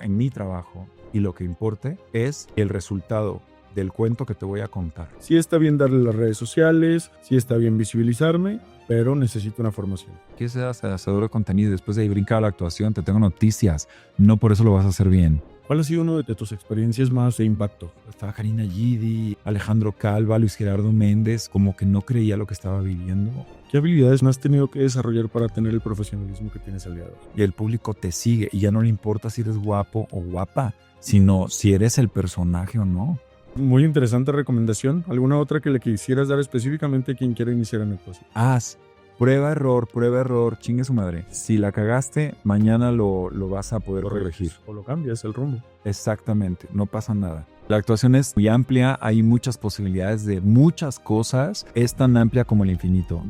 en mi trabajo y lo que importe es el resultado del cuento que te voy a contar. Sí está bien darle las redes sociales, sí está bien visibilizarme, pero necesito una formación. ¿Quieres ser hacedor de contenido y después de ahí brincar a la actuación? Te tengo noticias. No por eso lo vas a hacer bien. ¿Cuál ha sido una de tus experiencias más de impacto? Estaba Karina Gidi, Alejandro Calva, Luis Gerardo Méndez, como que no creía lo que estaba viviendo. ¿Qué habilidades has tenido que desarrollar para tener el profesionalismo que tienes al día de hoy? Y el público te sigue y ya no le importa si eres guapo o guapa, sino si eres el personaje o no. Muy interesante recomendación. ¿Alguna otra que le quisieras dar específicamente a quien quiera iniciar en actuación? Haz prueba, error, chingue su madre. Si la cagaste, mañana lo vas a poder corregir. O lo cambias el rumbo. Exactamente, no pasa nada. La actuación es muy amplia, hay muchas posibilidades de muchas cosas, es tan amplia como el infinito.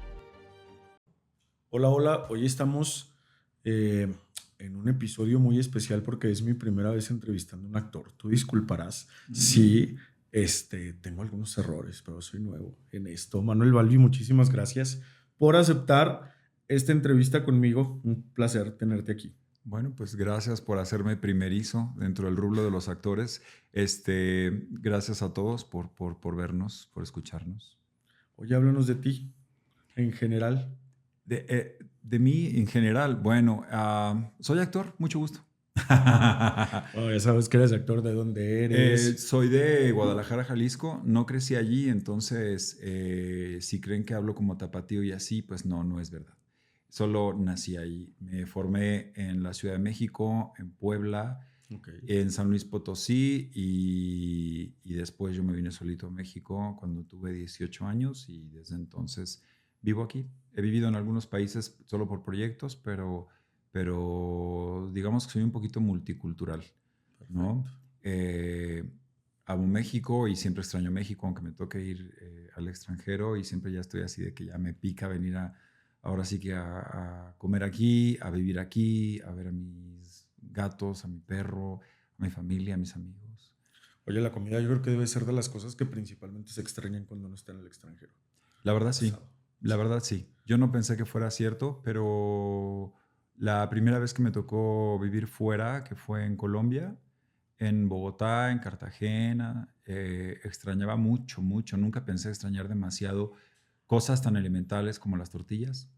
Hola, hola. Hoy estamos en un episodio muy especial porque es mi primera vez entrevistando a un actor. Tú disculparás si tengo algunos errores, pero soy nuevo en esto. Manuel Balbi, muchísimas gracias por aceptar esta entrevista conmigo. Un placer tenerte aquí. Bueno, pues gracias por hacerme primerizo dentro del rubro de los actores. Gracias a todos por vernos, por escucharnos. Oye, háblanos de ti en general. De mí en general, bueno, soy actor, mucho gusto. Oh, ya sabes que eres actor, ¿de dónde eres? Soy de Guadalajara, Jalisco. No crecí allí, entonces si creen que hablo como tapatío y así, pues no es verdad. Solo nací ahí. Me formé en la Ciudad de México, en Puebla, en San Luis Potosí y después yo me vine solito a México cuando tuve 18 años y desde entonces vivo aquí. He vivido en algunos países solo por proyectos, pero digamos que soy un poquito multicultural, ¿no? Amo México y siempre extraño México, aunque me toque ir al extranjero y siempre ya estoy así de que ya me pica venir ahora sí que a comer aquí, a vivir aquí, a ver a mis gatos, a mi perro, a mi familia, a mis amigos. Oye, la comida yo creo que debe ser de las cosas que principalmente se extrañan cuando uno está en el extranjero. La verdad sí, la verdad sí. Yo no pensé que fuera cierto, pero la primera vez que me tocó vivir fuera, que fue en Colombia, en Bogotá, en Cartagena, extrañaba mucho. Nunca pensé extrañar demasiado cosas tan elementales como las tortillas,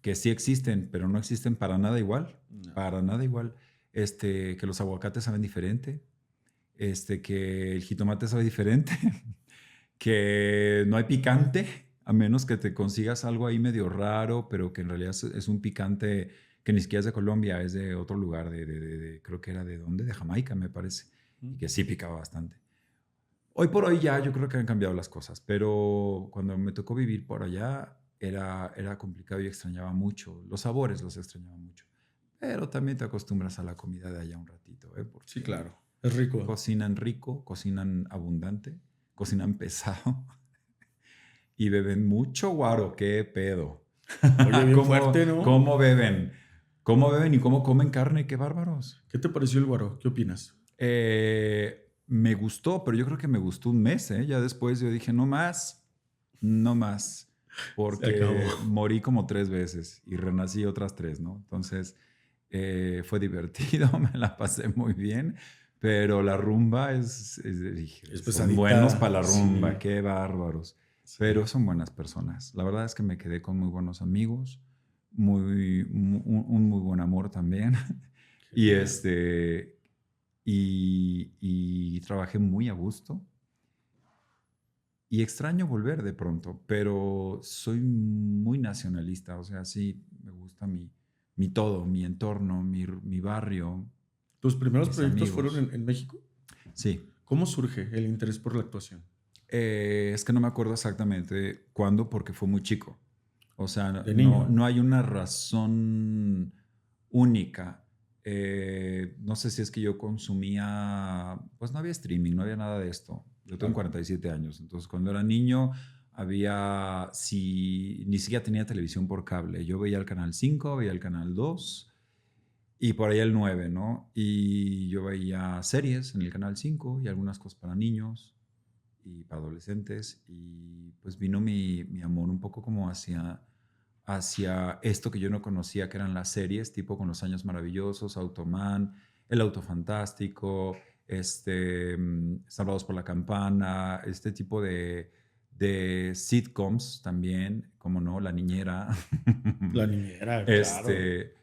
que sí existen, pero no existen para nada igual. No. Para nada igual. Que los aguacates saben diferente, que el jitomate sabe diferente, que no hay picante, a menos que te consigas algo ahí medio raro, pero que en realidad es un picante que ni siquiera es de Colombia, es de otro lugar, creo que era de ¿dónde? De Jamaica, me parece, y que sí picaba bastante. Hoy por hoy ya yo creo que han cambiado las cosas, pero cuando me tocó vivir por allá era complicado y extrañaba mucho. Los sabores los extrañaba mucho. Pero también te acostumbras a la comida de allá un ratito, ¿eh? Porque sí, claro. Es rico. Rico, cocinan abundante, cocinan pesado y beben mucho guaro. ¿Qué pedo? Oye, bien fuerte, ¿no? ¿Cómo beben? ¿Cómo beben y cómo comen carne? ¡Qué bárbaros! ¿Qué te pareció el guaro? ¿Qué opinas? Me gustó, pero yo creo que me gustó un mes, ¿eh? Ya después yo dije, no más, porque morí como 3 veces y renací otras 3, ¿no? Entonces fue divertido, me la pasé muy bien, pero la rumba son buenos para la rumba, sí. Qué bárbaros, sí. Pero son buenas personas. La verdad es que me quedé con muy buenos amigos, un muy buen amor también. Y trabajé muy a gusto. Y extraño volver de pronto, pero soy muy nacionalista. O sea, sí, me gusta mi todo, mi entorno, mi barrio. ¿Tus primeros proyectos fueron en México? Sí. ¿Cómo surge el interés por la actuación? Es que no me acuerdo exactamente cuándo, porque fue muy chico. O sea, no hay una razón única. No sé si es que yo consumía, pues no había streaming, no había nada de esto. Yo tengo 47 años, entonces cuando era niño ni siquiera tenía televisión por cable. Yo veía el canal 5, veía el canal 2 y por ahí el 9, ¿no? Y yo veía series en el canal 5 y algunas cosas para niños y para adolescentes, y pues vino mi amor un poco como hacia esto que yo no conocía, que eran las series, tipo Con los Años Maravillosos, Automan, El Auto Fantástico, Salvados por la Campana, este tipo de sitcoms también, como no, La Niñera. La niñera, claro. este,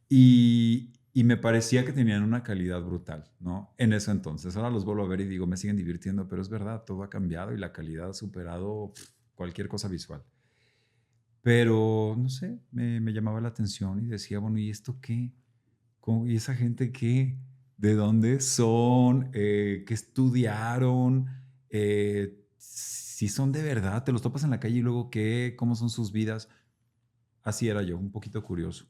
y me parecía que tenían una calidad brutal, ¿no? En ese entonces. Ahora los vuelvo a ver y digo, me siguen divirtiendo, pero es verdad, todo ha cambiado y la calidad ha superado cualquier cosa visual. Pero, no sé, me llamaba la atención y decía, bueno, ¿y esto qué? ¿Y esa gente qué? ¿De dónde son? ¿Qué estudiaron? Si son de verdad, te los topas en la calle y luego qué, cómo son sus vidas. Así era yo, un poquito curioso.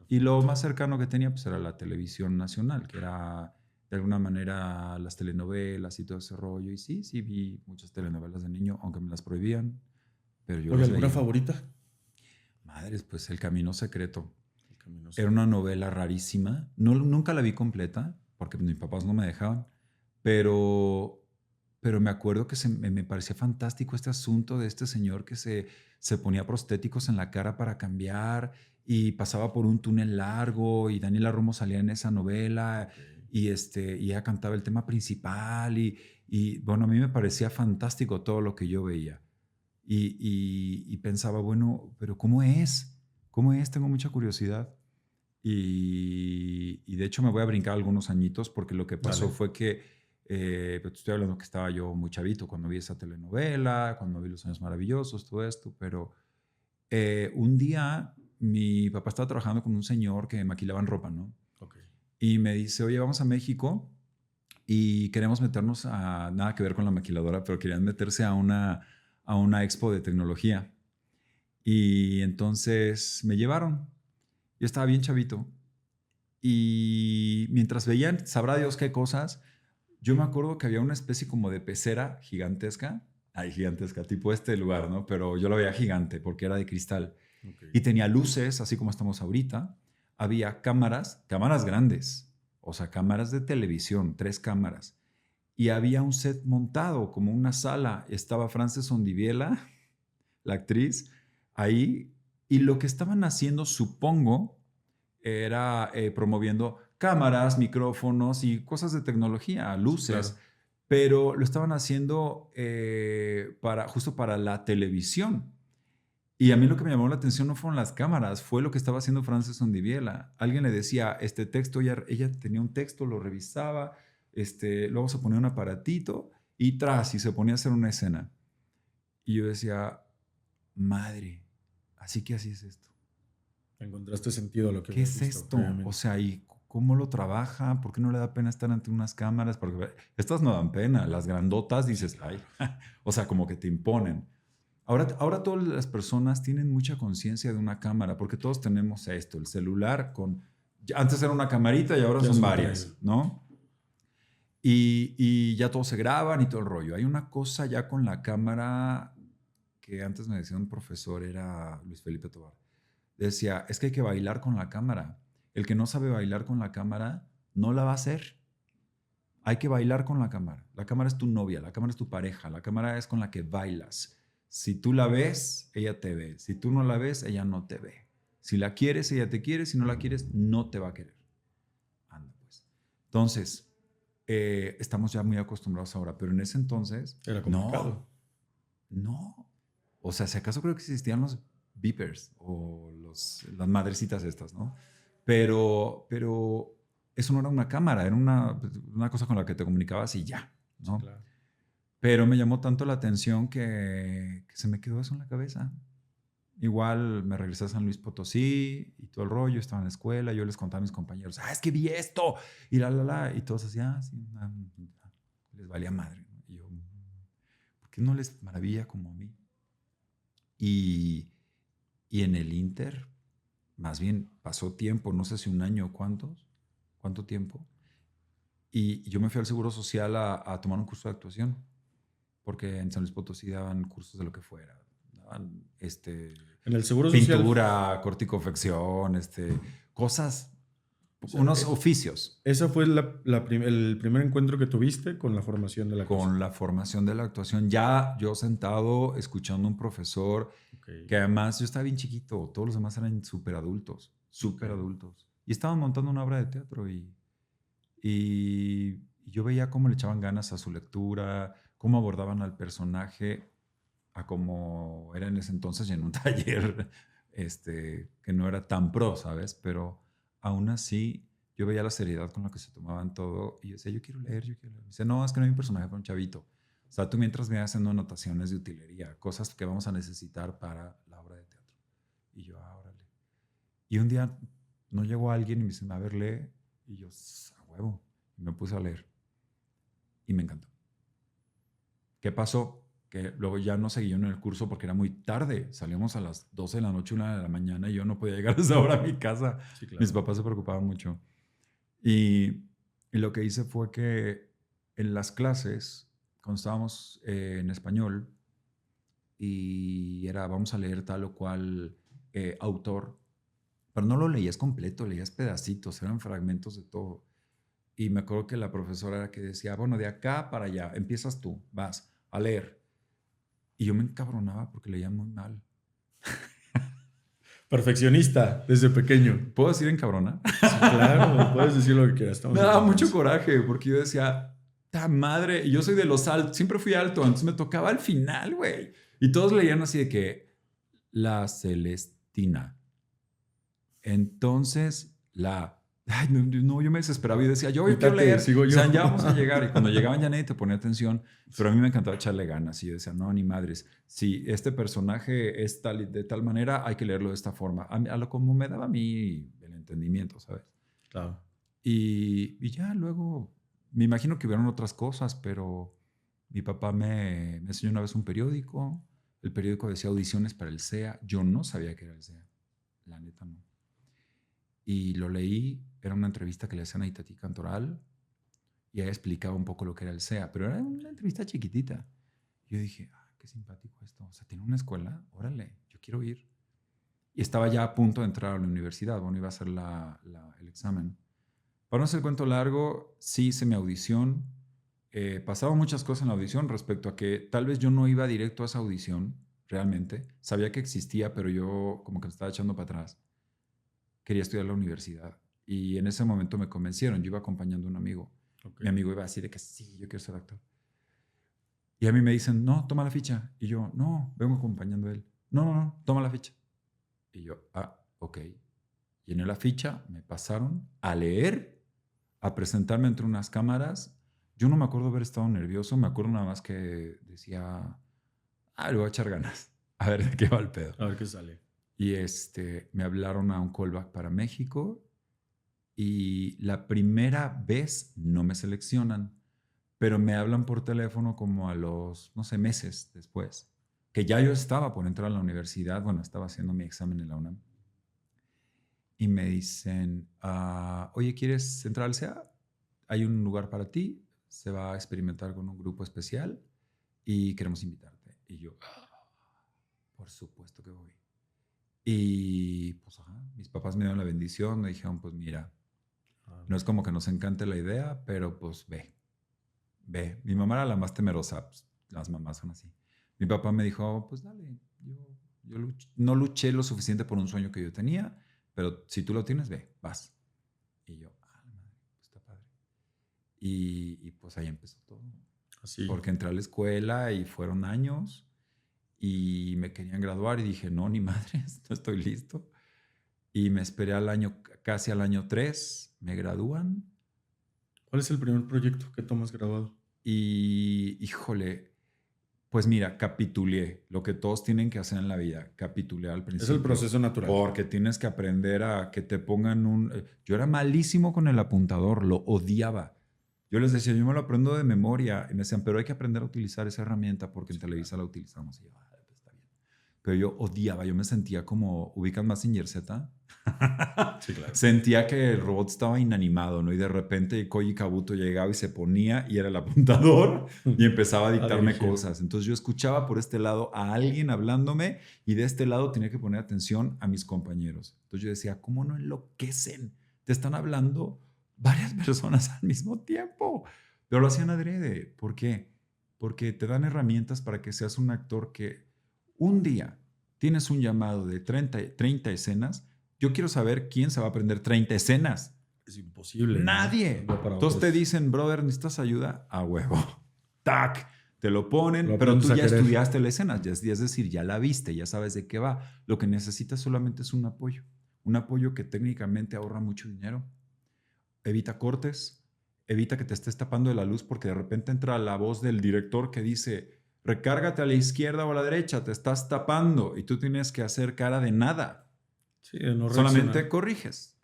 Y lo Perfecto. más cercano que tenía pues era la televisión nacional, que era de alguna manera las telenovelas y todo ese rollo. Y sí, sí vi muchas telenovelas de niño, aunque me las prohibían, pero yo Oye, las ¿alguna veía. favorita? Madres, pues El Camino Secreto. El camino Era una secreto. novela rarísima. No, nunca la vi completa, porque mis papás no me dejaban, pero, pero me acuerdo que me parecía fantástico este asunto de este señor que se ponía prostéticos en la cara para cambiar y pasaba por un túnel largo y Daniela Romo salía en esa novela Ok. y ella cantaba el tema principal y bueno, a mí me parecía fantástico todo lo que yo veía. Y pensaba, bueno, pero ¿cómo es? ¿Cómo es? Tengo mucha curiosidad. Y de hecho me voy a brincar algunos añitos porque lo que pasó Dale. fue que, pues, te estoy hablando que estaba yo muy chavito cuando vi esa telenovela, cuando vi Los Años Maravillosos, todo esto, pero un día mi papá estaba trabajando con un señor que maquilaban ropa, ¿no? Ok. Y me dice, oye, vamos a México y queremos meternos a, nada que ver con la maquiladora, pero querían meterse a una expo de tecnología. Y entonces me llevaron. Yo estaba bien chavito. Y mientras veían, sabrá Dios qué cosas, yo me acuerdo que había una especie como de pecera gigantesca. Ay, gigantesca, tipo este lugar, ¿no? Pero yo lo veía gigante porque era de cristal. Ok. Y tenía luces, así como estamos ahorita. Había cámaras, cámaras grandes. O sea, cámaras de televisión, 3 cámaras. Y había un set montado, como una sala. Estaba Frances Ondiviela, la actriz, ahí. Y lo que estaban haciendo, supongo, era promoviendo cámaras, micrófonos y cosas de tecnología, Sí, claro. luces, pero lo estaban haciendo justo para la televisión. Y a mí lo que me llamó la atención no fueron las cámaras, fue lo que estaba haciendo Frances Ondiviela. Alguien le decía, este texto, ella tenía un texto, lo revisaba, luego se ponía un aparatito y se ponía a hacer una escena. Y yo decía, madre, así que así es esto. Encontraste sentido a lo que ¿Qué habías es visto esto? O previamente. sea, ¿y cómo lo trabaja? ¿Por qué no le da pena estar ante unas cámaras? Porque estas no dan pena, las grandotas Sí, dices, ay, claro. o sea, como que te imponen. Ahora todas las personas tienen mucha conciencia de una cámara, porque todos tenemos esto, el celular con... Antes era una camarita y ahora Ya son es un drive. varias, ¿no? Y ya todos se graban y todo el rollo. Hay una cosa ya con la cámara que antes me decía un profesor, era Luis Felipe Tobar. Decía, es que hay que bailar con la cámara. El que no sabe bailar con la cámara no la va a hacer. Hay que bailar con la cámara. La cámara es tu novia, la cámara es tu pareja, la cámara es con la que bailas. Si tú la ves, ella te ve. Si tú no la ves, ella no te ve. Si la quieres, ella te quiere. Si no la quieres, no te va a querer. Anda, pues. Entonces, estamos ya muy acostumbrados ahora, pero en ese entonces, Era no, complicado. no. O sea, si acaso creo que existían los beepers o las madrecitas estas, ¿no? Pero eso no era una cámara, era una cosa con la que te comunicabas y ya, Sí, ¿no? claro. Pero me llamó tanto la atención que se me quedó eso en la cabeza. Igual me regresé a San Luis Potosí y todo el rollo, estaba en la escuela, yo les contaba a mis compañeros, es que vi esto, y y todos así, sí, les valía madre, ¿no? Y yo, ¿por qué no les maravilla como a mí? Y, y en el Inter, más bien pasó tiempo, no sé si un año o cuánto tiempo, y yo me fui al Seguro Social a tomar un curso de actuación, porque en San Luis Potosí daban cursos de lo que fuera, daban En el Seguro Social, pintura, corte y confección, cosas, o sea, unos oficios esa fue el primer encuentro que tuviste con la formación de la actuación. con la formación de la actuación. Ya yo sentado escuchando a un profesor Ok, que además yo estaba bien chiquito, todos los demás eran súper ok. adultos, y estaban montando una obra de teatro Y yo veía cómo le echaban ganas a su lectura, cómo abordaban al personaje, a cómo era en ese entonces y en un taller que no era tan pro, ¿sabes? Pero aún así yo veía la seriedad con la que se tomaban todo y yo decía, yo quiero leer, yo quiero leer. Dice, no, es que no hay un personaje para un chavito. O sea, tú mientras me haciendo anotaciones de utilería, cosas que vamos a necesitar para la obra de teatro. Y yo, órale. Y un día no llegó alguien y me dice, a ver, lee. Y yo, a huevo. Y me puse a leer. Y me encantó. ¿Qué pasó? Que luego ya no seguí yo en el curso porque era muy tarde. Salíamos a las 12 de la noche, 1 de la mañana y yo no podía llegar a esa hora a mi casa. Sí, claro. Mis papás se preocupaban mucho. Y lo que hice fue que en las clases, cuando estábamos en español, y era vamos a leer tal o cual autor, pero no lo leías completo, leías pedacitos, eran fragmentos de todo. Y me acuerdo que la profesora era que decía, bueno, de acá para allá, empiezas tú, vas a leer. Y yo me encabronaba porque leía muy mal. Perfeccionista desde pequeño. ¿Puedo decir encabrona? Sí, claro, puedes decir lo que quieras. Me daba mucho coraje porque yo decía, ¡ta madre! Y yo soy de los altos, siempre fui alto, entonces me tocaba al final, güey. Y todos leían así de que la Celestina. Entonces, ay, no, yo me desesperaba y decía, yo quiero leer. Sigo yo. O sea, ya vamos a llegar. Y cuando llegaban ya nadie te ponía atención. Pero a mí me encantaba echarle ganas. Y yo decía, no, ni madres. Si este personaje es de tal manera, hay que leerlo de esta forma. A lo como me daba a mí el entendimiento, ¿sabes? Claro. Y ya luego, me imagino que hubieron otras cosas, pero mi papá me enseñó una vez un periódico. El periódico decía audiciones para el SEA. Yo no sabía que era el SEA. La neta no. Y lo leí, era una entrevista que le hacían a Itatí Cantoral y ella explicaba un poco lo que era el SEA, pero era una entrevista chiquitita. Yo dije, qué simpático esto. O sea, tiene una escuela, órale, yo quiero ir. Y estaba ya a punto de entrar a la universidad, bueno, iba a hacer el examen. Para no hacer el cuento largo, sí hice mi audición. Pasaban muchas cosas en la audición respecto a que tal vez yo no iba directo a esa audición, realmente. Sabía que existía, pero yo como que me estaba echando para atrás. Quería estudiar la universidad. Y en ese momento me convencieron. Yo iba acompañando a un amigo. Okay. Mi amigo iba a decir de que sí, yo quiero ser actor. Y a mí me dicen, no, toma la ficha. Y yo, no, vengo acompañando a él. No, toma la ficha. Y yo, ok. Llené la ficha, me pasaron a leer, a presentarme entre unas cámaras. Yo no me acuerdo haber estado nervioso, me acuerdo nada más que decía, le voy a echar ganas, a ver de qué va el pedo. A ver qué sale. Y me hablaron a un callback para México y la primera vez no me seleccionan, pero me hablan por teléfono como a los, no sé, meses después, que ya yo estaba por entrar a la universidad, bueno, estaba haciendo mi examen en la UNAM. Y me dicen, oye, ¿quieres entrar al SEA? Hay un lugar para ti, se va a experimentar con un grupo especial y queremos invitarte. Y yo, por supuesto que voy. Y pues, mis papás me dieron la bendición, me dijeron, pues mira, no es como que nos encante la idea, pero pues ve. Mi mamá era la más temerosa, pues, las mamás son así. Mi papá me dijo, pues dale, yo no luché lo suficiente por un sueño que yo tenía, pero si tú lo tienes, ve, vas. Y yo, madre, pues está padre. Y pues ahí empezó todo. Así. Porque entré a la escuela y fueron años y me querían graduar y dije, no, ni madres, no estoy listo. Y me esperé casi al año 3, me gradúan. ¿Cuál es el primer proyecto que tomas graduado? Y, híjole, pues mira, capitulé. Lo que todos tienen que hacer en la vida, capitulé al principio. Es el proceso natural. Porque tienes que aprender a que te pongan Yo era malísimo con el apuntador, lo odiaba. Yo les decía, yo me lo aprendo de memoria. Y me decían, pero hay que aprender a utilizar esa herramienta porque en Televisa la utilizamos. Y yo, pues está bien. Pero yo odiaba, yo me sentía como, ¿ubican Mazinger Z? Sí, claro. Sentía que el robot estaba inanimado, ¿no? Y de repente Koji Kabuto llegaba y se ponía y era el apuntador y empezaba a dictarme cosas. Entonces yo escuchaba por este lado a alguien hablándome y de este lado tenía que poner atención a mis compañeros. Entonces yo decía, ¿cómo no enloquecen? Te están hablando varias personas al mismo tiempo. Pero lo hacían adrede. ¿Por qué? Porque te dan herramientas para que seas un actor que un día tienes un llamado de 30 escenas. Yo quiero saber quién se va a aprender 30 escenas. es imposible. Nadie. ¿No? Para Entonces te otros. dicen, brother, ¿necesitas ayuda? A huevo. ¡Tac! Te lo ponen, Lo pero tú aprendes a ya querer. estudiaste la escena, es decir, ya la viste, ya sabes de qué va. Lo que necesitas solamente es un apoyo que técnicamente ahorra mucho dinero. Evita cortes, evita que te estés tapando de la luz porque de repente entra la voz del director que dice, recárgate a la izquierda o a la derecha, te estás tapando y tú tienes que hacer cara de nada. Sí, de no Solamente reaccionar. corriges.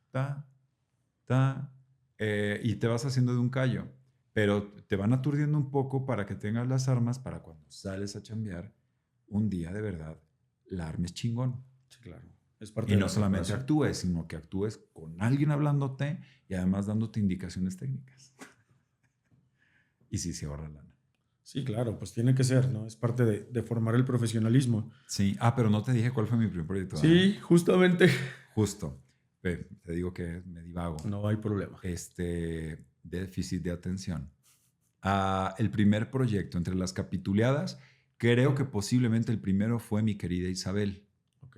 Y te vas haciendo de un callo. Pero te van aturdiendo un poco para que tengas las armas para cuando sales a chambear, un día de verdad, la armes chingón. Sí, claro. Es parte Y de no la solamente preparación. actúes, sino que actúes con alguien hablándote y además dándote indicaciones técnicas. Y sí se ahorra lana. Sí, claro, pues tiene que ser, ¿no? Es parte de formar el profesionalismo. Sí, pero no te dije cuál fue mi primer proyecto. Sí, justamente. Justo. Te digo que me divago. No hay problema. Déficit de atención. El primer proyecto entre las capituleadas, creo que posiblemente el primero fue Mi querida Isabel, Ok.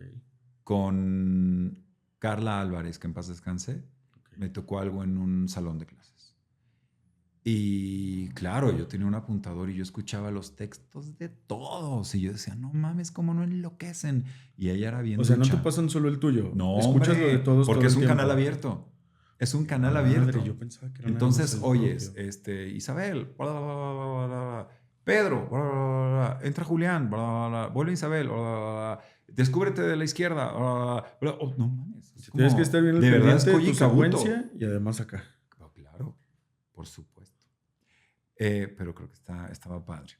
con Carla Álvarez, que en paz descanse. Ok. Me tocó algo en un salón de clases. Y claro, yo tenía un apuntador y yo escuchaba los textos de todos. Y yo decía, no mames, cómo no enloquecen. Y ella era bien O sea, no te ducha. pasan solo el tuyo. No, Escuchas lo de hombre, todos porque todo es el un tiempo. canal abierto. Es un canal Madre, abierto. yo pensaba que era nada más Entonces, el oyes, propio. Isabel, bla, bla, bla, bla, bla, Pedro, bla, bla, bla, entra Julián, bla, bla, bla, vuelve Isabel, bla, bla, bla, descúbrete de la izquierda, no mames. Es Tienes que como, estar bien al de verdad es pendiente de Koji tu Kabuto. secuencia y además acá. Claro, por supuesto. Pero creo que estaba padre.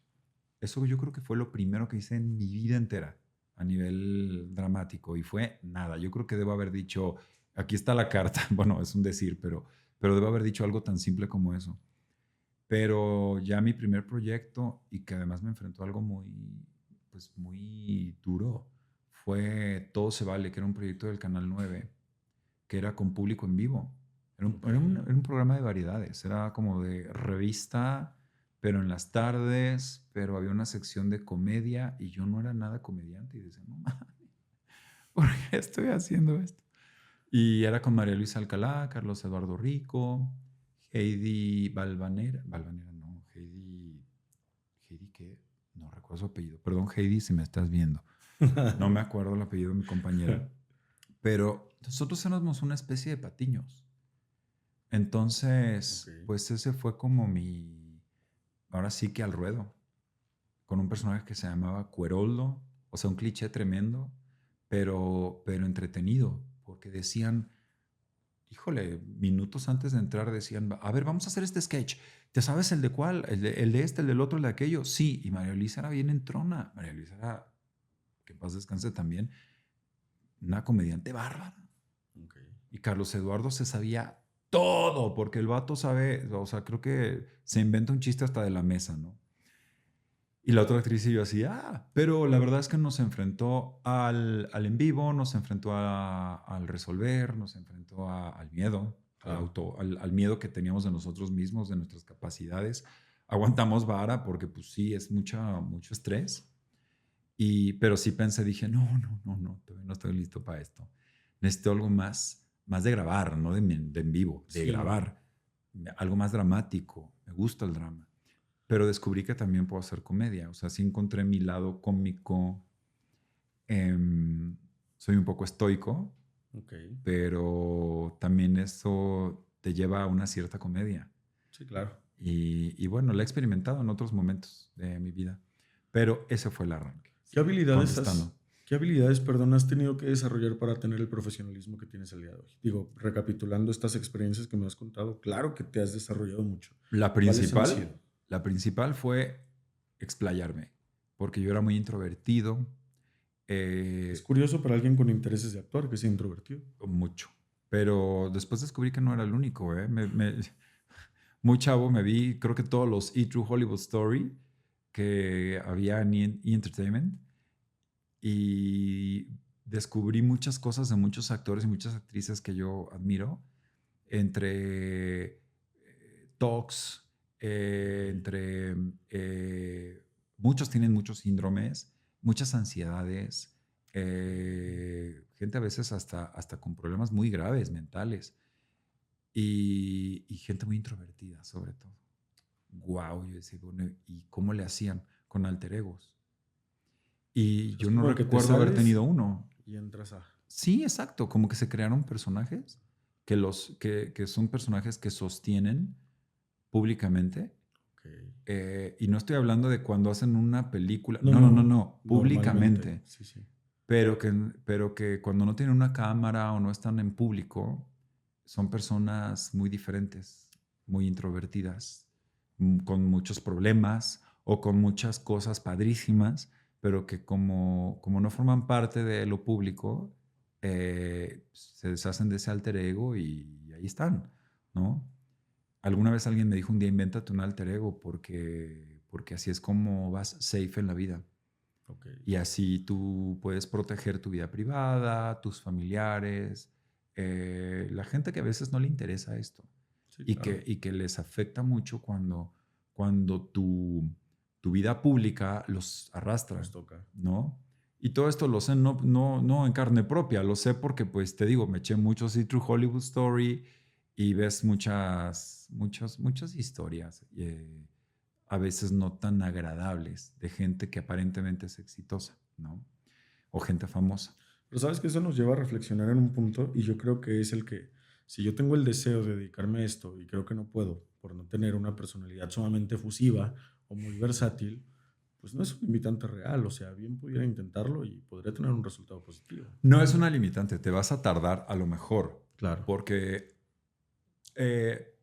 Eso yo creo que fue lo primero que hice en mi vida entera a nivel dramático y fue nada. Yo creo que debo haber dicho, aquí está la carta, bueno, es un decir, pero debo haber dicho algo tan simple como eso. Pero ya mi primer proyecto y que además me enfrentó a algo muy duro fue Todo se vale, que era un proyecto del Canal 9, que era con público en vivo. Era un programa de variedades, era como de revista, pero en las tardes, pero había una sección de comedia y yo no era nada comediante y decía, no mames, ¿por qué estoy haciendo esto? Y era con María Luisa Alcalá, Carlos Eduardo Rico, Heidi Balvanera no, Heidi qué, no recuerdo su apellido, perdón Heidi si me estás viendo, no me acuerdo el apellido de mi compañera, pero nosotros éramos una especie de patiños. Entonces, pues ese fue como ahora sí que al ruedo, con un personaje que se llamaba Cueroldo, o sea, un cliché tremendo, pero entretenido, porque decían, híjole, minutos antes de entrar decían, a ver, vamos a hacer este sketch, ¿te sabes el de cuál? ¿El de este, el del otro, el de aquello? Sí, y María Luisa era bien entrona, María Luisa era, que en paz descanse también, una comediante bárbara. Y Carlos Eduardo se sabía todo, porque el vato sabe, o sea, creo que se inventa un chiste hasta de la mesa, ¿no? Y la otra actriz y yo así, pero la verdad es que nos enfrentó al en vivo, nos enfrentó al resolver, nos enfrentó al miedo, al miedo que teníamos de nosotros mismos, de nuestras capacidades. Aguantamos vara porque pues sí, es mucho estrés. Pero sí pensé, dije, no, todavía no estoy listo para esto. Necesito algo más de grabar, no de en vivo, de grabar. Algo más dramático. Me gusta el drama. Pero descubrí que también puedo hacer comedia. O sea, sí encontré mi lado cómico. Soy un poco estoico, pero también eso te lleva a una cierta comedia. Sí, claro. Y bueno, lo he experimentado en otros momentos de mi vida. Pero ese fue el arranque. ¿Qué habilidades has tenido que desarrollar para tener el profesionalismo que tienes el día de hoy? Digo, recapitulando estas experiencias que me has contado, claro que te has desarrollado mucho. La principal fue explayarme, porque yo era muy introvertido. Es curioso para alguien con intereses de actuar que sea introvertido. Mucho. Pero después descubrí que no era el único. Muy chavo me vi, creo que todos los True Hollywood Story que había en Entertainment y descubrí muchas cosas de muchos actores y muchas actrices que yo admiro, entre talks, muchos tienen muchos síndromes, muchas ansiedades, gente a veces hasta con problemas muy graves mentales. y gente muy introvertida, sobre todo. Wow, yo decía, bueno, ¿y cómo le hacían con alter egos? O Y sea, yo es no como que te recuerdo haber sales tenido uno. y entras a... Sí, exacto, como que se crearon personajes que son personajes que sostienen públicamente. Ok. Y no estoy hablando de cuando hacen una película, No, no, no, no, no, no, normalmente, públicamente, sí, sí. pero que cuando no tienen una cámara o no están en público, son personas muy diferentes, muy introvertidas, con muchos problemas o con muchas cosas padrísimas, pero que como no forman parte de lo público, se deshacen de ese alter ego y ahí están, ¿no? Alguna vez alguien me dijo un día, invéntate un alter ego porque así es como vas safe en la vida. Ok. Y así tú puedes proteger tu vida privada, tus familiares, la gente que a veces no le interesa esto Sí, y claro. que les afecta mucho cuando tu vida pública los arrastra, Nos toca. ¿no? Y todo esto lo sé no en carne propia, lo sé porque, pues te digo, me eché mucho sí True Hollywood Story y ves muchas historias. A veces no tan agradables de gente que aparentemente es exitosa, ¿no? O gente famosa. Pero sabes que eso nos lleva a reflexionar en un punto y yo creo que es el que, si yo tengo el deseo de dedicarme a esto y creo que no puedo por no tener una personalidad sumamente efusiva o muy versátil, pues no es un limitante real, o sea, bien pudiera intentarlo y podría tener un resultado positivo. No es una limitante, te vas a tardar a lo mejor, Claro. porque eh,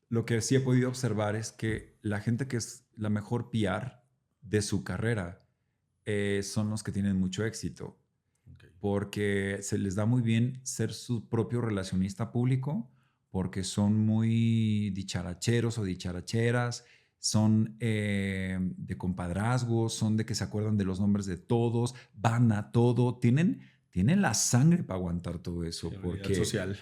lo que sí he podido observar es que la gente que es la mejor PR de su carrera son los que tienen mucho éxito, Ok. porque se les da muy bien ser su propio relacionista público, porque son muy dicharacheros o dicharacheras, son de compadrazgos, son de que se acuerdan de los nombres de todos, van a todo, tienen la sangre para aguantar todo Sí, eso, habilidad social.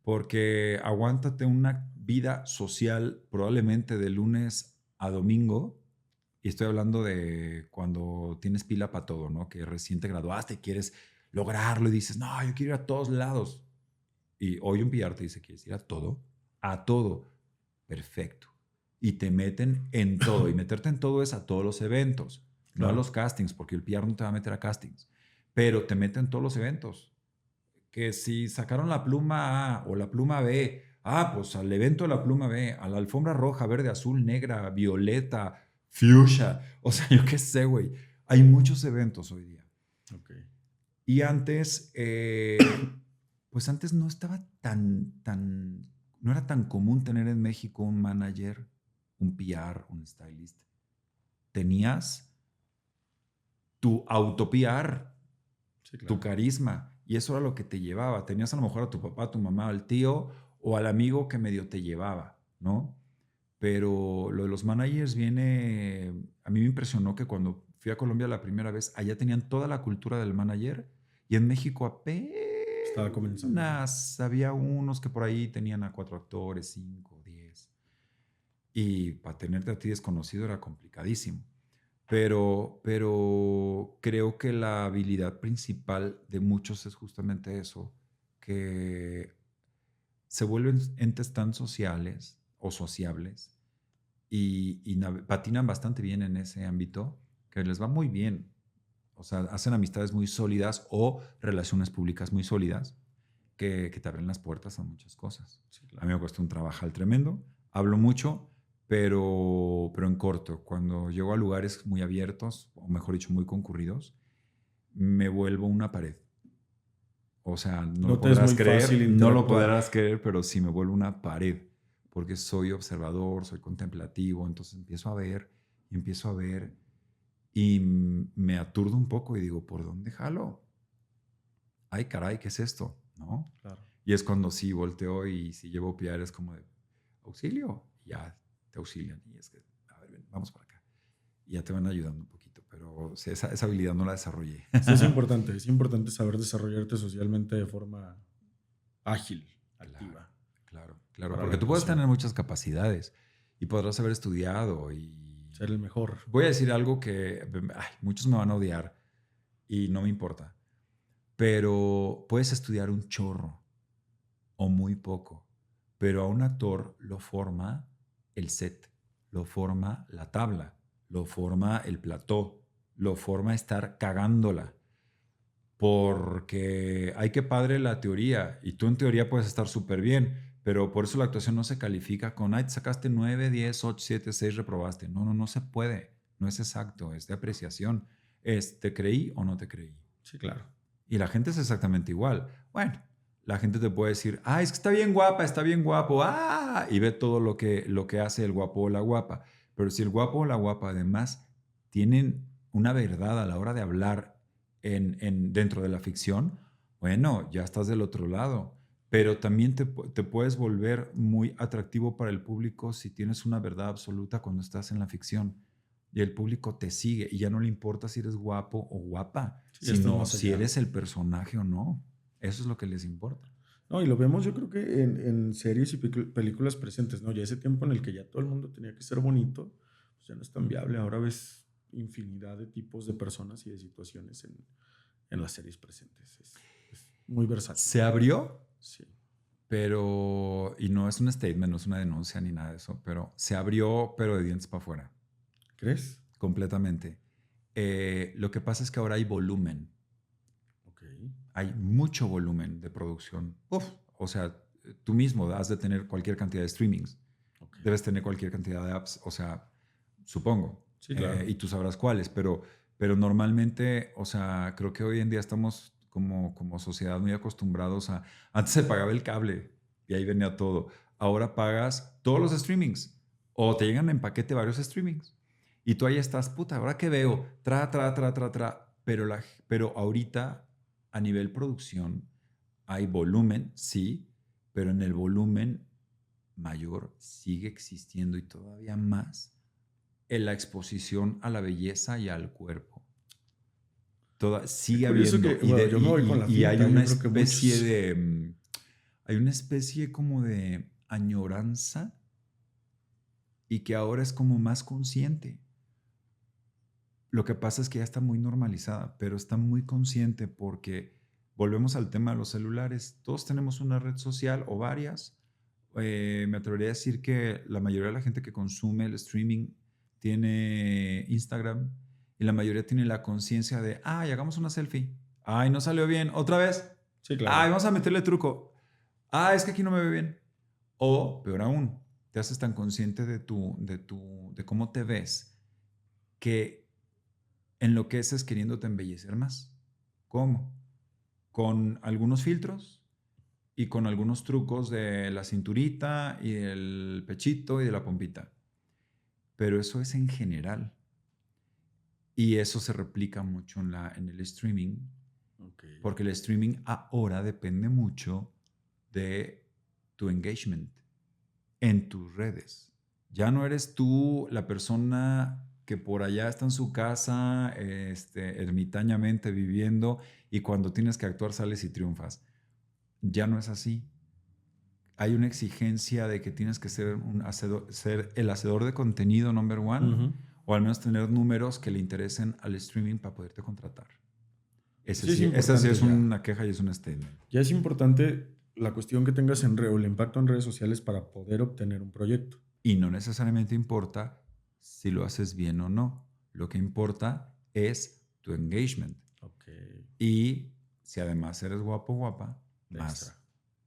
porque aguántate una vida social probablemente de lunes a domingo. Y estoy hablando de cuando tienes pila para todo, ¿no? Que recién te graduaste y quieres lograrlo y dices, no, yo quiero ir a todos lados. Y hoy un PR te dice, ¿quieres ir a todo? A todo. Perfecto. Y te meten en todo. Y meterte en todo es a todos los eventos, no a Claro. los castings, porque el PR no te va a meter a castings. Pero te meten en todos los eventos. Que si sacaron la pluma A o la pluma B, pues al evento de la pluma B, a la alfombra roja, verde, azul, negra, violeta, fuchsia. O sea, yo qué sé, güey. Hay muchos eventos hoy día. Ok. Y antes, pues antes no estaba no era tan común tener en México un manager, un PR, un stylist. Tenías tu auto-PR, Sí, tu claro. carisma, y eso era lo que te llevaba. Tenías a lo mejor a tu papá, a tu mamá, al tío o al amigo que medio te llevaba, ¿no? Pero lo de los managers viene, a mí me impresionó que cuando fui a Colombia la primera vez, allá tenían toda la cultura del manager y en México Estaba comenzando. apenas había unos que por ahí tenían a 4 actores, 5, 10. Y para tenerte a ti desconocido era complicadísimo. Pero creo que la habilidad principal de muchos es justamente eso, que se vuelven entes tan sociales o sociables y patinan bastante bien en ese ámbito, que les va muy bien. O sea, hacen amistades muy sólidas o relaciones públicas muy sólidas que te abren las puertas a muchas cosas. Sí, A mí claro. me cuesta un trabajal tremendo, hablo mucho, pero en corto. Cuando llego a lugares muy abiertos, o mejor dicho, muy concurridos, me vuelvo una pared. O sea, No te es muy fácil no lo interactuar. podrás creer, pero sí me vuelvo una pared, porque soy observador, soy contemplativo, entonces empiezo a ver, y me aturdo un poco y digo, ¿por dónde jalo? Ay, caray, ¿qué es esto? ¿No? Claro. Y es cuando sí volteo y si llevo piar es como de auxilio, y ya te auxilian y es que, a ver, ven, vamos para acá. Y ya te van ayudando un poquito, pero sí, esa habilidad no la desarrollé. Sí, es importante saber desarrollarte socialmente de forma ágil, Claro, activa, claro, para la porque tú puedes actuación. tener muchas capacidades y podrás haber estudiado y Ser el mejor. voy a decir algo que muchos me van a odiar y no me importa, pero puedes estudiar un chorro o muy poco, pero a un actor lo forma el set, lo forma la tabla, lo forma el plató, lo forma estar cagándola. Porque hay que padre la teoría y tú en teoría puedes estar súper bien, pero por eso la actuación no se califica con, ay, te sacaste 9, 10, 8, 7, 6, reprobaste. No, no, no se puede. No es exacto, es de apreciación. Es, ¿te creí o no te creí? Sí, claro. Y la gente es exactamente igual. Bueno, la gente te puede decir, ah, es que está bien guapa, está bien guapo, ah, y ve todo lo que hace el guapo o la guapa. Pero si el guapo o la guapa además tienen una verdad a la hora de hablar dentro de la ficción, bueno, ya estás del otro lado. Pero también te puedes volver muy atractivo para el público si tienes una verdad absoluta cuando estás en la ficción. Y el público te sigue y ya no le importa si eres guapo o guapa, Sí, ya estás sino más si allá. eres el personaje o no. Eso es lo que les importa. No, y lo vemos yo creo que en series y películas presentes, ¿no? Ya ese tiempo en el que ya todo el mundo tenía que ser bonito, pues ya no es tan viable. Ahora ves infinidad de tipos de personas y de situaciones en las series presentes. Es muy versátil. Se abrió, Sí. pero, y no es un statement, no es una denuncia ni nada de eso, pero se abrió, pero de dientes para afuera, ¿Crees? completamente. Lo que pasa es que ahora hay volumen, Ok. hay mucho volumen de producción. Uf, o sea, tú mismo has de tener cualquier cantidad de streamings, Ok. debes tener cualquier cantidad de apps, o sea, supongo, Sí, claro. y tú sabrás cuáles, pero normalmente, o sea, creo que hoy en día estamos como sociedad muy acostumbrados a, antes se pagaba el cable y ahí venía todo, ahora pagas todos los streamings o te llegan en paquete varios streamings y tú ahí estás, puta, ahora que veo, pero ahorita a nivel producción hay volumen, sí, pero en el volumen mayor sigue existiendo y todavía más en la exposición a la belleza y al cuerpo. Qué Sigue curioso que, habiendo bueno, yo me voy con la y hay finta. una Yo creo que especie muchos. de hay una especie como de añoranza y que ahora es como más consciente. Lo que pasa es que ya está muy normalizada, pero está muy consciente porque volvemos al tema de los celulares. Todos tenemos una red social o varias. Me atrevería a decir que la mayoría de la gente que consume el streaming tiene Instagram y la mayoría tiene la conciencia de, ay, hagamos una selfie. Ay, no salió bien. Otra vez. Sí, Ay, claro. vamos a meterle truco. Ah, es que aquí no me ve bien. O, peor aún, te haces tan consciente de cómo te ves que enloqueces queriéndote embellecer más. ¿Cómo? Con algunos filtros y con algunos trucos de la cinturita y del pechito y de la pompita. Pero eso es en general. Y eso se replica mucho en el streaming, Ok. porque el streaming ahora depende mucho de tu engagement en tus redes. Ya no eres tú la persona que por allá está en su casa, ermitañamente viviendo y cuando tienes que actuar sales y triunfas. Ya no es así. Hay una exigencia de que tienes que ser el hacedor de contenido number one Ujú. o al menos tener números que le interesen al streaming para poderte contratar. Sí, es Esa sí importante es ya. una queja y es un statement. Ya es importante la cuestión que tengas o el impacto en redes sociales para poder obtener un proyecto. Y no necesariamente importa si lo haces bien o no. Lo que importa es tu engagement. Ok. Y si además eres guapo o guapa, Extra. más.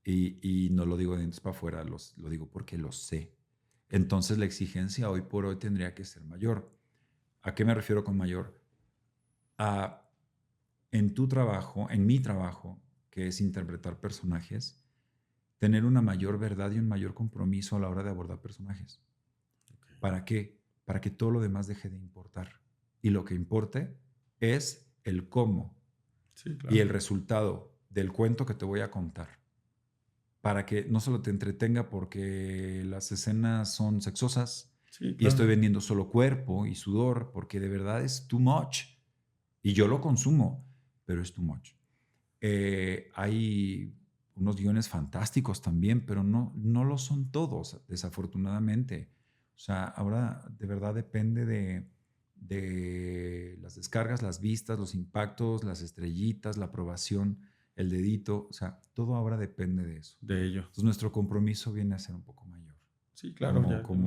Y no lo digo de dientes para afuera, lo digo porque lo sé. Entonces la exigencia hoy por hoy tendría que ser mayor. ¿A qué me refiero con mayor? A, en tu trabajo, en mi trabajo, que es interpretar personajes, tener una mayor verdad y un mayor compromiso a la hora de abordar personajes. Ok. ¿Para qué? Para que todo lo demás deje de importar. Y lo que importe es el cómo Sí, y claro. el resultado del cuento que te voy a contar. Para que no solo te entretenga porque las escenas son sexosas Sí, y estoy claro. vendiendo solo cuerpo y sudor, porque de verdad es too much. Y yo lo consumo, pero es too much. Hay unos guiones fantásticos también, pero no lo son todos, desafortunadamente. O sea, ahora de verdad depende de las descargas, las vistas, los impactos, las estrellitas, la aprobación. el dedito, o sea, todo ahora depende de eso. De ello. Entonces nuestro compromiso viene a ser un poco mayor. Sí, claro, Como, ya como,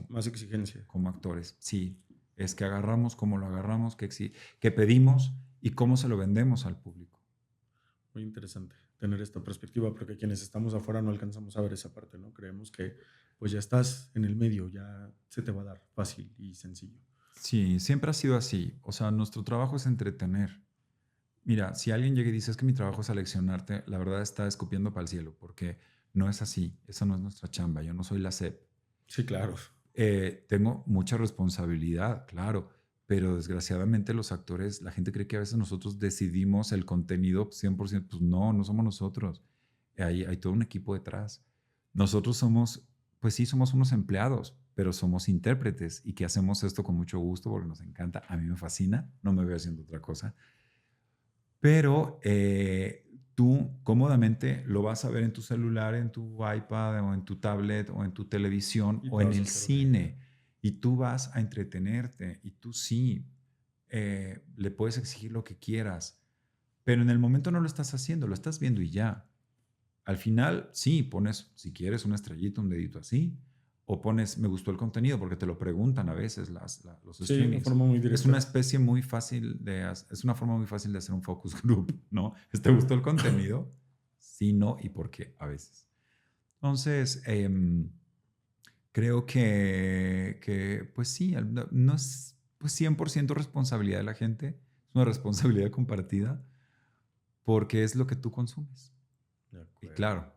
más exigencia. como actores. Sí, es que agarramos, cómo lo agarramos, que pedimos y cómo se lo vendemos al público. Muy interesante tener esta perspectiva, porque quienes estamos afuera no alcanzamos a ver esa parte, ¿no? Creemos que pues ya estás en el medio, ya se te va a dar fácil y sencillo. Sí, siempre ha sido así. O sea, nuestro trabajo es entretener. Mira, si alguien llega y dice es que mi trabajo es aleccionarte, la verdad está escupiendo para el cielo, porque no es así. Esa no es nuestra chamba. Yo no soy la SEP. Sí, claro. Tengo mucha responsabilidad, claro, pero desgraciadamente los actores, la gente cree que a veces nosotros decidimos el contenido 100%, pues no, no somos nosotros. Hay todo un equipo detrás. Nosotros somos, pues sí, somos unos empleados, pero somos intérpretes y que hacemos esto con mucho gusto porque nos encanta. A mí me fascina, no me veo haciendo otra cosa. Pero tú cómodamente lo vas a ver en tu celular, en tu iPad o en tu tablet o en tu televisión Y o te en vas a el hacer de ello. cine y tú vas a entretenerte y tú sí le puedes exigir lo que quieras, pero en el momento no lo estás haciendo, lo estás viendo y ya. Al final, sí, pones, si quieres, una estrellita, un dedito así, o pones, me gustó el contenido, porque te lo preguntan a veces los Sí, de streamings. forma muy Es una directa. especie muy fácil es una forma muy fácil de hacer un focus group, ¿no? ¿Te gustó el contenido? Sí, no, y por qué a veces. Entonces, creo que, pues sí, no es pues 100% responsabilidad de la gente, es una responsabilidad compartida, porque es lo que tú consumes. De Y acuerdo. claro,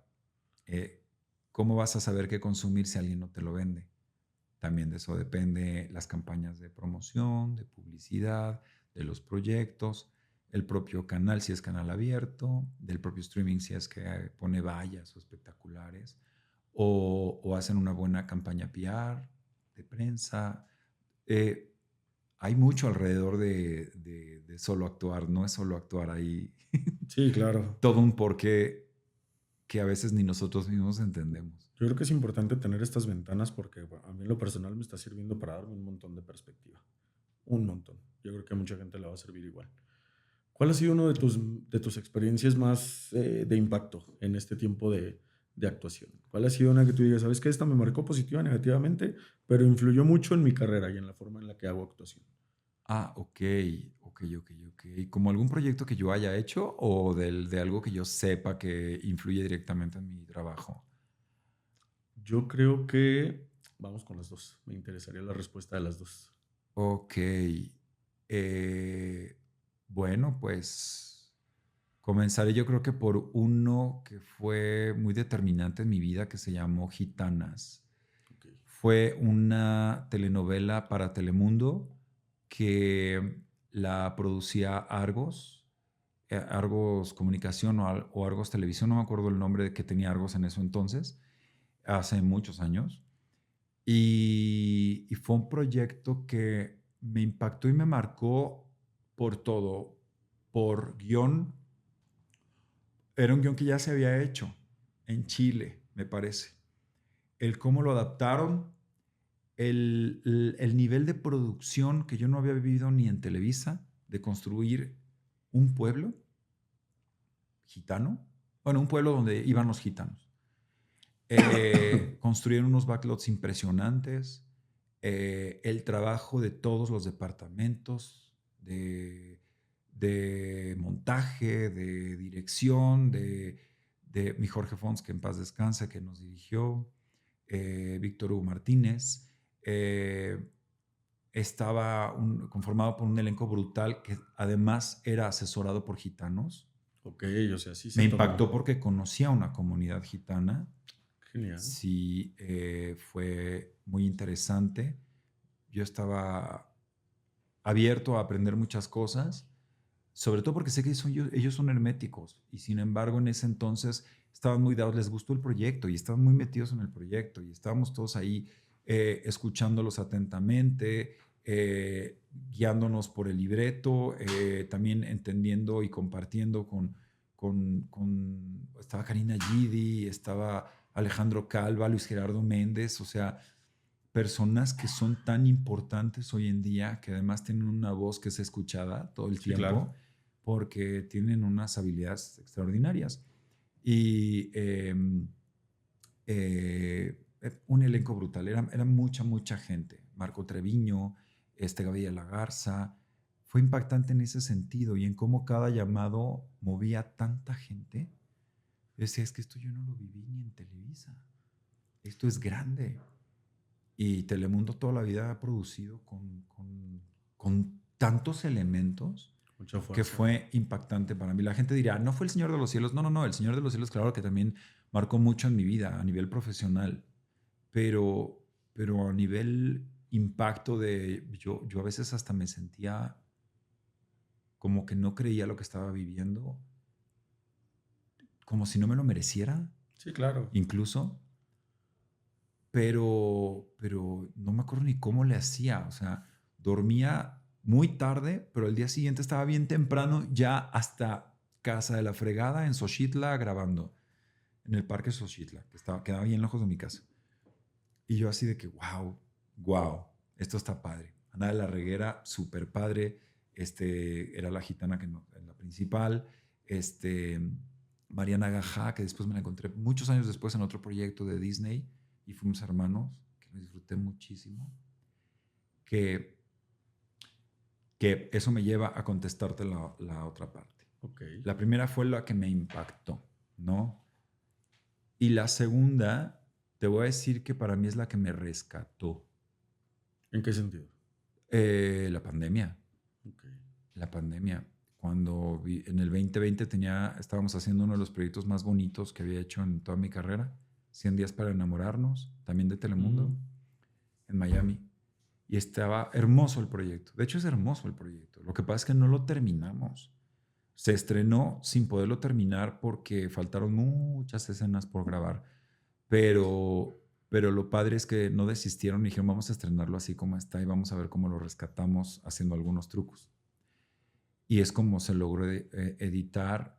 ¿cómo vas a saber qué consumir si alguien no te lo vende? También de eso depende las campañas de promoción, de publicidad, de los proyectos, el propio canal si es canal abierto, del propio streaming si es que pone vallas o espectaculares, o hacen una buena campaña PR, de prensa. Eh, Hay mucho alrededor de solo actuar, no es solo actuar, hay Sí, claro. todo un porqué que a veces ni nosotros mismos entendemos. Yo creo que es importante tener estas ventanas porque bueno, a mí en lo personal me está sirviendo para darme un montón de perspectiva. Un montón. Yo creo que a mucha gente le va a servir igual. ¿Cuál ha sido uno de tus experiencias más de impacto en este tiempo de actuación? ¿Cuál ha sido una que tú digas, sabes que esta me marcó positiva, negativamente, pero influyó mucho en mi carrera y en la forma en la que hago actuación? Ah, ok, ok. ¿Como algún proyecto que yo haya hecho o de algo que yo sepa que influye directamente en mi trabajo? Yo creo que vamos con las dos. Me interesaría la respuesta de las dos. Ok. Bueno, pues comenzaré yo creo que por uno que fue muy determinante en mi vida que se llamó Gitanas. Ok. Fue una telenovela para Telemundo que la producía Argos, Argos Comunicación o Argos Televisión, no me acuerdo el nombre de que tenía Argos en eso entonces, hace muchos años. Y fue un proyecto que me impactó y me marcó por todo, por guión. Era un guión que ya se había hecho en Chile, me parece. El cómo lo adaptaron, el nivel de producción que yo no había vivido ni en Televisa, de construir un pueblo gitano, bueno, un pueblo donde iban los gitanos. Construyeron unos backlots impresionantes, el trabajo de todos los departamentos, de montaje, de dirección, de mi Jorge Fons, que en paz descansa, que nos dirigió, Víctor Hugo Martínez. Estaba conformado por un elenco brutal que además era asesorado por gitanos. Ok, o sea, sí Me se impactó tomó. porque conocía una comunidad gitana. Genial. Sí, fue muy interesante. Yo estaba abierto a aprender muchas cosas, sobre todo porque sé que ellos son herméticos y sin embargo en ese entonces estaban muy dados, les gustó el proyecto y estaban muy metidos en el proyecto y estábamos todos ahí escuchándolos atentamente, guiándonos por el libreto, también entendiendo y compartiendo estaba Karina Gidi, estaba Alejandro Calva, Luis Gerardo Méndez, o sea, personas que son tan importantes hoy en día, que además tienen una voz que es escuchada todo el Sí, claro. tiempo, porque tienen unas habilidades extraordinarias. Y un elenco brutal. Era mucha gente. Marco Treviño, Gabriela La Garza. Fue impactante en ese sentido y en cómo cada llamado movía tanta gente. Yo decía, es que esto yo no lo viví ni en Televisa. Esto es grande. Y Telemundo toda la vida ha producido con tantos elementos Mucha que fuerza. fue impactante para mí. La gente dirá, no fue El Señor de los Cielos. No, no, no. El Señor de los Cielos, claro que también marcó mucho en mi vida a nivel profesional. Pero a nivel impacto de... Yo a veces hasta me sentía como que no creía lo que estaba viviendo, como si no me lo mereciera, Sí, claro. incluso. Pero no me acuerdo ni cómo le hacía. O sea, dormía muy tarde, pero el día siguiente estaba bien temprano, ya hasta casa de la fregada en Xochitla grabando, en el parque Xochitla, que quedaba bien lejos de mi casa. Y yo así de que, wow, esto está padre. Ana de la Reguera, súper padre. Era la gitana que no, la principal. Mariana Gajá, que después me la encontré muchos años después en otro proyecto de Disney y fuimos hermanos, que lo disfruté muchísimo. Que eso me lleva a contestarte la otra parte. Okay. La primera fue la que me impactó, ¿no? Y la segunda, te voy a decir que para mí es la que me rescató. ¿En qué sentido? La pandemia. Okay. La pandemia. Cuando en el 2020 estábamos haciendo uno de los proyectos más bonitos que había hecho en toda mi carrera, 100 días para enamorarnos, también de Telemundo, en Miami. Y estaba hermoso el proyecto. De hecho, es hermoso el proyecto. Lo que pasa es que no lo terminamos. Se estrenó sin poderlo terminar porque faltaron muchas escenas por grabar. Pero lo padre es que no desistieron y dijeron, vamos a estrenarlo así como está y vamos a ver cómo lo rescatamos haciendo algunos trucos. Y es como se logró editar.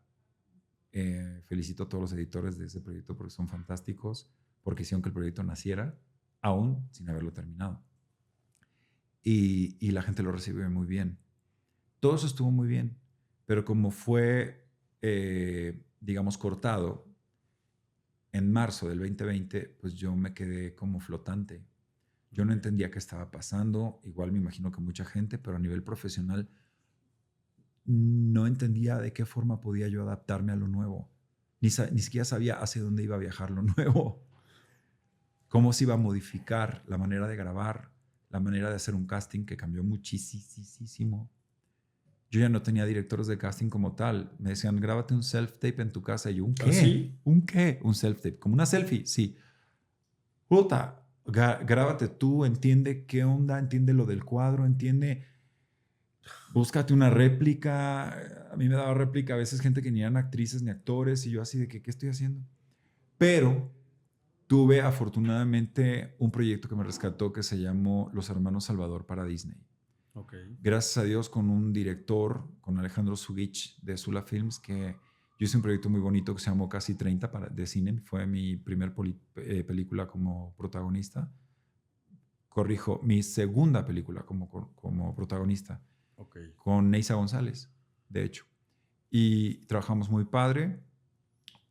Felicito a todos los editores de ese proyecto porque son fantásticos, porque hicieron que el proyecto naciera, aún sin haberlo terminado. Y la gente lo recibió muy bien. Todo eso estuvo muy bien, pero como fue, digamos, cortado en marzo del 2020, pues yo me quedé como flotante. Yo no entendía qué estaba pasando, igual me imagino que mucha gente, pero a nivel profesional no entendía de qué forma podía yo adaptarme a lo nuevo. Ni siquiera sabía hacia dónde iba a viajar lo nuevo. Cómo se iba a modificar la manera de grabar, la manera de hacer un casting que cambió muchísimo. Yo ya no tenía directores de casting como tal. Me decían, grábate un self-tape en tu casa. Y yo, ¿un qué? ¿Ah, sí? ¿Un qué? Un self-tape. Como una selfie, sí. Puta, grábate tú, entiende qué onda, entiende lo del cuadro, entiende... Búscate una réplica. A mí me daba réplica a veces gente que ni eran actrices ni actores y yo así de que, ¿qué estoy haciendo? Pero tuve afortunadamente un proyecto que me rescató que se llamó Los Hermanos Salvador para Disney. Okay. Gracias a Dios con un director, con Alejandro Zugich de Zula Films, que yo hice un proyecto muy bonito que se llamó Casi 30 de cine. Fue mi primer película como protagonista. Corrijo, mi segunda película como protagonista. Okay. Con Neisa González, de hecho. Y trabajamos muy padre,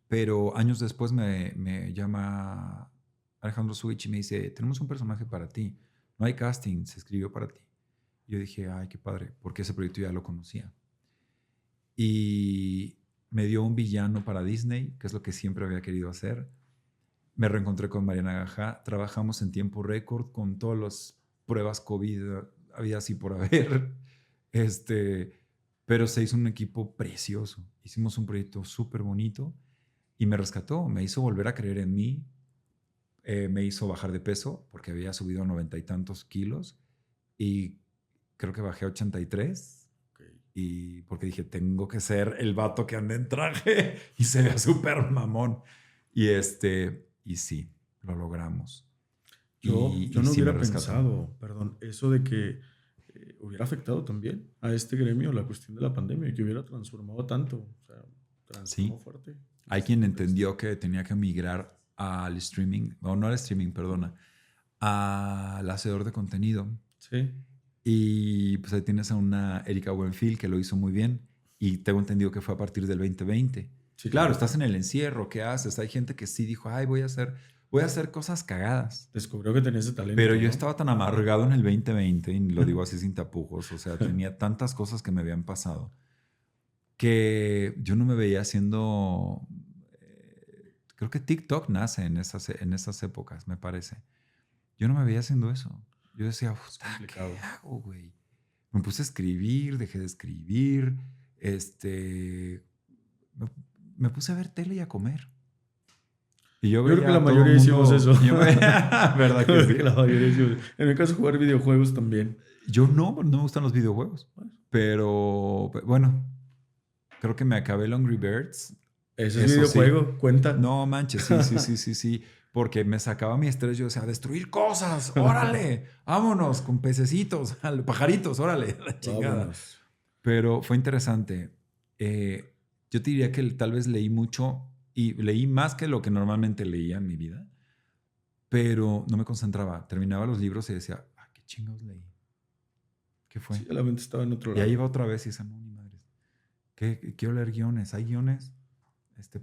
pero años después me llama Alejandro Zugich y me dice, tenemos un personaje para ti, no hay casting, se escribió para ti. Y yo dije, ay, qué padre, porque ese proyecto ya lo conocía. Y me dio un villano para Disney, que es lo que siempre había querido hacer. Me reencontré con Mariana Gajá, trabajamos en tiempo récord con todas las pruebas COVID, había así por haber. Pero se hizo un equipo precioso. Hicimos un proyecto súper bonito y me rescató, me hizo volver a creer en mí, me hizo bajar de peso porque había subido a 90 y tantos kilos y creo que bajé a 83. Okay. Y porque dije, tengo que ser el vato que anda en traje y se vea súper mamón. Y sí, lo logramos. Yo Y no sí me hubiera rescató. pensado, perdón, eso de que hubiera afectado también a este gremio la cuestión de la pandemia y que hubiera transformado tanto. O sea, transformó Sí. fuerte. Hay quien entendió que tenía que migrar al streaming, no al streaming, perdona, al hacedor de contenido. Sí. Y pues ahí tienes a una Erika Buenfil que lo hizo muy bien Y tengo entendido que fue a partir del 2020. Sí, Claro, estás en el encierro, ¿qué haces? Hay gente que sí dijo, ay, voy a hacer cosas cagadas. Descubrió que tenía ese talento, Pero yo ¿no? estaba tan amargado en el 2020, y lo digo así sin tapujos, o sea, tenía tantas cosas que me habían pasado que yo no me veía haciendo... creo que TikTok nace en esas épocas, me parece. Yo no me veía haciendo eso. Yo decía, ¿qué hago, güey? Me puse a escribir, dejé de escribir, me, me puse a ver tele y a comer. Y yo creo que veía la a todo mayoría mundo- hicimos eso. ¿Verdad que Creo sí? que la mayoría hicimos. En mi caso, jugar videojuegos también. Yo no me gustan los videojuegos. Pero bueno, creo que me acabé el Angry Birds. Ese es Eso sí. videojuego, cuenta. No manches, sí. Porque me sacaba mi estrés. Yo decía, destruir cosas, órale, vámonos con pececitos, pajaritos, órale, la chingada. Vámonos. Pero fue interesante. Yo te diría que tal vez leí mucho y leí más que lo que normalmente leía en mi vida, pero no me concentraba. Terminaba los libros y decía, ¿qué chingados leí? ¿Qué fue? Sí, la mente estaba en otro Y lado. ahí iba otra vez y decía, no, ni madres. Quiero leer guiones. ¿Hay guiones?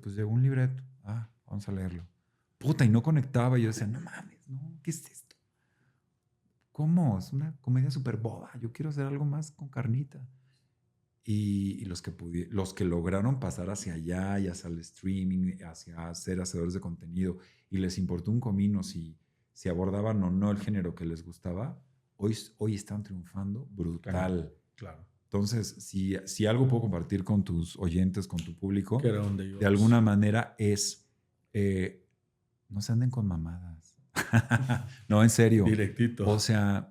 Pues llegó un libreto. Vamos a leerlo. Puta, y no conectaba. Y yo decía, no mames, no, ¿qué es esto? ¿Cómo? Es una comedia súper boba. Yo quiero hacer algo más con carnita. Y los que lograron pasar hacia allá y hacia el streaming, hacia ser hacedores de contenido, y les importó un comino si abordaban o no el género que les gustaba, hoy están triunfando brutal. Claro. Entonces, si algo puedo compartir con tus oyentes, con tu público, Que era donde de alguna manera es, no se anden con mamadas. No, en serio. Directito. O sea,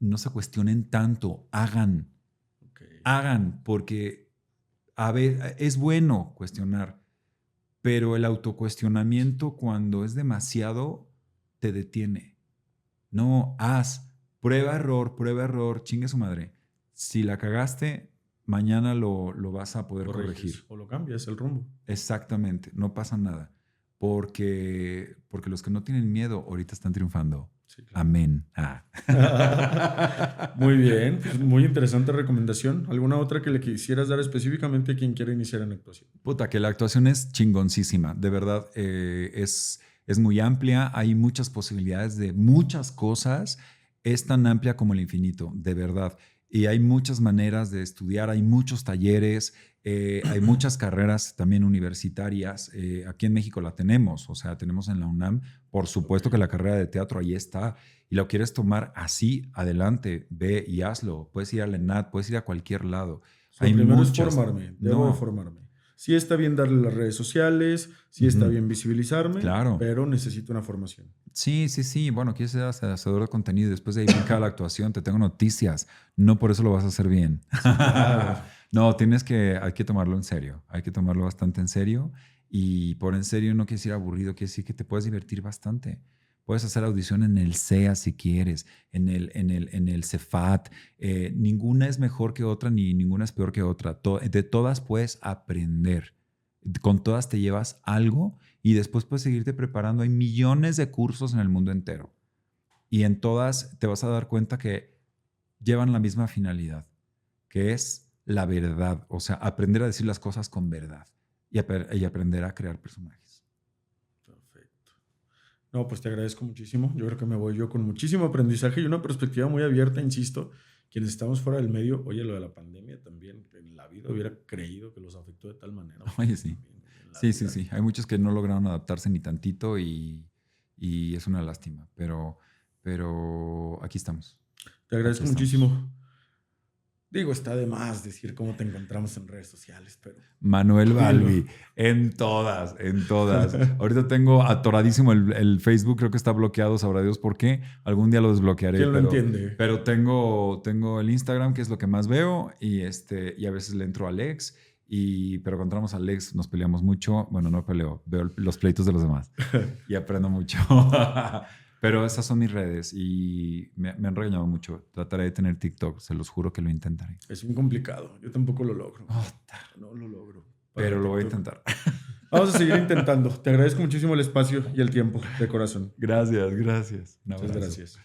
no se cuestionen tanto, hagan, porque a ver, es bueno cuestionar, pero el autocuestionamiento cuando es demasiado te detiene. No, prueba, error, chingue su madre. Si la cagaste, mañana lo vas a poder corregir. O lo cambias el rumbo. Exactamente, no pasa nada. Porque los que no tienen miedo ahorita están triunfando. Sí, claro. Amén. Muy bien, pues muy interesante recomendación. ¿Alguna otra que le quisieras dar específicamente a quien quiere iniciar en actuación? Puta, que la actuación es chingoncísima. De verdad, es muy amplia. Hay muchas posibilidades de muchas cosas. Es tan amplia como el infinito, de verdad. Y hay muchas maneras de estudiar, hay muchos talleres, hay muchas carreras también universitarias. Aquí en México la tenemos, o sea, tenemos en la UNAM, por supuesto que la carrera de teatro ahí está. Y lo quieres tomar así, adelante, ve y hazlo. Puedes ir al ENAD, puedes ir a cualquier lado. Hay primero muchas, es formarme, debo de formarme. Sí está bien darle las redes sociales, sí está bien visibilizarme, claro, pero necesito una formación. Sí. Bueno, quieres ser hacedor de contenido y después de ahí brincar la actuación, te tengo noticias. No por eso lo vas a hacer bien. Sí, claro. No, hay que tomarlo en serio. Hay que tomarlo bastante en serio. Y por en serio no quiere decir aburrido, quiere decir que te puedes divertir bastante. Puedes hacer audición en el CEA si quieres, en el Cefat. Ninguna es mejor que otra, ni ninguna es peor que otra. De todas puedes aprender. Con todas te llevas algo y después puedes seguirte preparando. Hay millones de cursos en el mundo entero. Y en todas te vas a dar cuenta que llevan la misma finalidad, que es la verdad. O sea, aprender a decir las cosas con verdad y aprender a crear personajes. No, pues te agradezco muchísimo. Yo creo que me voy yo con muchísimo aprendizaje y una perspectiva muy abierta, insisto. Quienes estamos fuera del medio, oye, lo de la pandemia también, en la vida hubiera creído que los afectó de tal manera. Oye, sí. Sí. Hay muchos que no lograron adaptarse ni tantito y es una lástima. Pero aquí estamos. Te agradezco muchísimo. Digo, está de más decir cómo te encontramos en redes sociales, pero... Manuel Balbi, en todas. Ahorita tengo atoradísimo el Facebook, creo que está bloqueado, sabrá Dios por qué. Algún día lo desbloquearé. ¿Quién lo entiende? Pero tengo el Instagram, que es lo que más veo, y a veces le entro a Alex, pero cuando entramos a Alex nos peleamos mucho. Bueno, no peleo, veo los pleitos de los demás y aprendo mucho. Pero esas son mis redes y me han regañado mucho. Trataré de tener TikTok, se los juro que lo intentaré. Es muy complicado, yo tampoco lo logro. No lo logro. Pero lo voy a intentar. Vamos a seguir intentando. Te agradezco muchísimo el espacio y el tiempo, de corazón. Gracias. Muchas gracias.